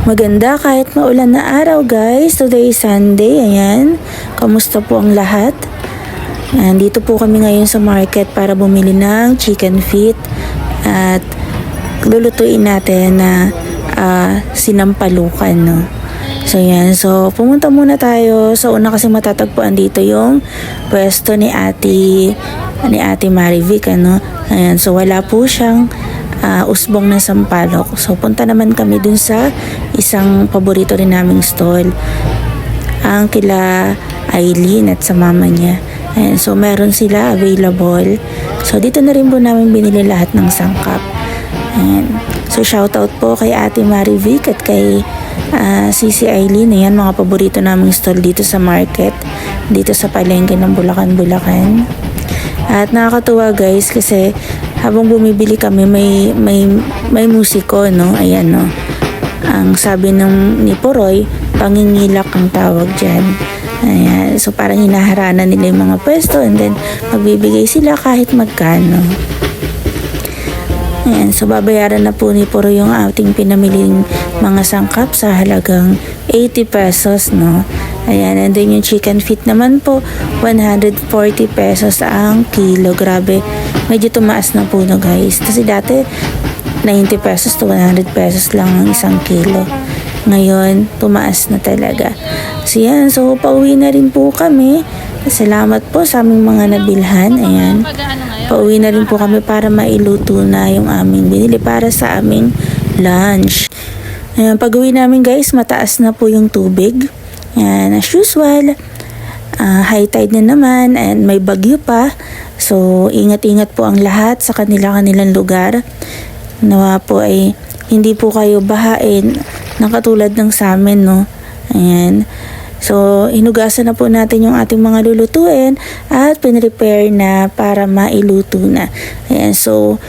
Maganda kahit maulan na araw guys. Today is Sunday. Ayan. Kamusta po ang lahat? Dito po kami ngayon sa market para bumili ng chicken feet. At lulutuin natin na sinampalukan. No? So yan. So pumunta muna tayo. So una kasi matatagpuan dito yung pwesto ni Ate Marivic. Ano? Ayan. So wala po siyang usbong ng sampalok. So punta naman kami dun sa isang paborito rin naming stall. Ang kila Eileen at sa mama niya. Ayan, so meron sila available. So dito na rin po namin binili lahat ng sangkap. Ayan. So shoutout po kay Ate Marivic at kay Sisi Eileen. Ayan, mga paborito naming stall dito sa market. Dito sa palengke ng Bulacan. At nakakatuwa guys kasi habang bumibili kami may musiko, no? Ayan, no? Ang sabi ni Poroy, pangingilak ang tawag dyan. Ayan, so parang hinaharana nila yung mga pwesto and then magbibigay sila kahit magkano. Ayan, so babayaran na po ni Poroy yung ating pinamiling mga sangkap sa halagang 80 pesos, no? Ayan, and then yung chicken feet naman po, 140 pesos ang kilo. Grabe, medyo tumaas na po no guys. Kasi dati, 90 pesos to 100 pesos lang ang isang kilo. Ngayon, tumaas na talaga. So yan, so pauwi na rin po kami. Salamat po sa aming mga nabilhan. Ayan, pauwi na rin po kami para mailuto na yung aming binili para sa aming lunch. Ayan, pag-uwi namin guys, mataas na po yung tubig. Yan, as usual, high tide na naman and may bagyo pa. So, ingat-ingat po ang lahat sa kanilang lugar. Nawa po ay hindi po kayo bahain na katulad ng sa amin, no? Ayan. So, hinugasan na po natin yung ating mga lulutuin at pinrepare na para mailuto na. Ayan, so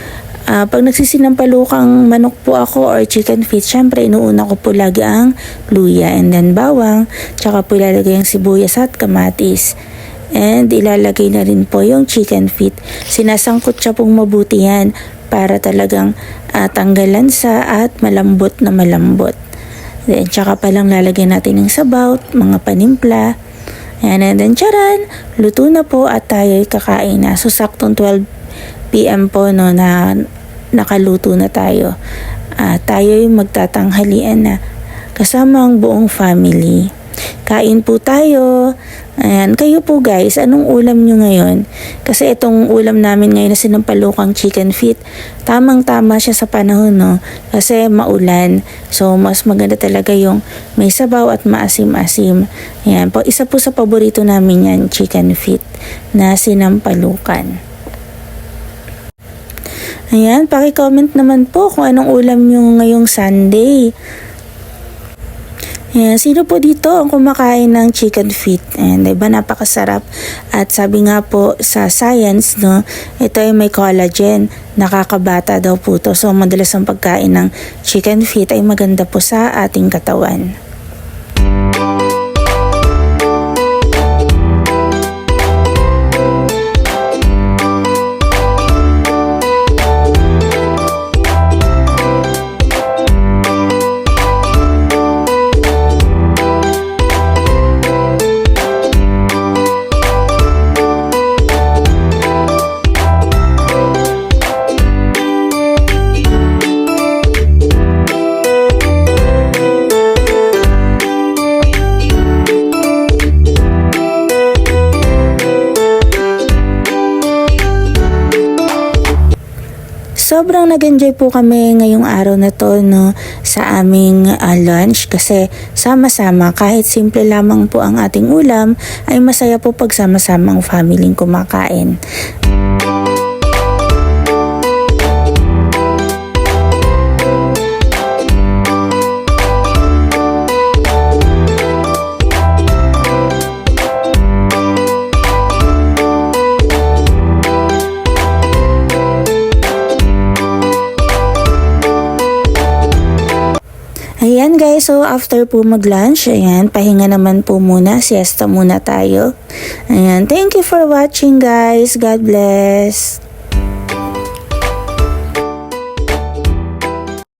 pag nagsisinampalukang manok po ako or chicken feet, syempre inuuna ko po lagi ang luya and then bawang, tsaka po ilalagay ang sibuyas at kamatis. And ilalagay na rin po yung chicken feet. Sinasangkot siya pong mabuti yan para talagang tanggalan sa at malambot na malambot. Then tsaka pa lang lalagay natin ng sabaw, mga panimpla. And then charan, luto na po at tayo'y kakain na. So saktong 12 PM po no na nakaluto na tayo. Tayo'y magtatanghalian na kasama ang buong family. Kain po tayo. Ayan, kayo po guys, anong ulam nyo ngayon? Kasi itong ulam namin ngayon na sinampalukang chicken feet, tamang-tama siya sa panahon, no? Kasi maulan. So, mas maganda talaga yung may sabaw at maasim-asim. Ayan, isa po sa paborito namin yan, chicken feet na sinampalukan. Ayan, paki-comment naman po kung anong ulam nyo ngayong Sunday. Ayan, sino po dito ang kumakain ng chicken feet? Ayan, diba napakasarap. At sabi nga po sa science, no, ito ay may collagen. Nakakabata daw po to. So, madalas ang pagkain ng chicken feet ay maganda po sa ating katawan. Sobrang nag-enjoy po kami ngayong araw na to, no, sa aming lunch kasi sama-sama kahit simple lamang po ang ating ulam ay masaya po pag sama-samang family kumakain. Ayan guys, so after po mag-lunch, ayan, pahinga naman po muna, siesta muna tayo. Ayan, thank you for watching guys. God bless.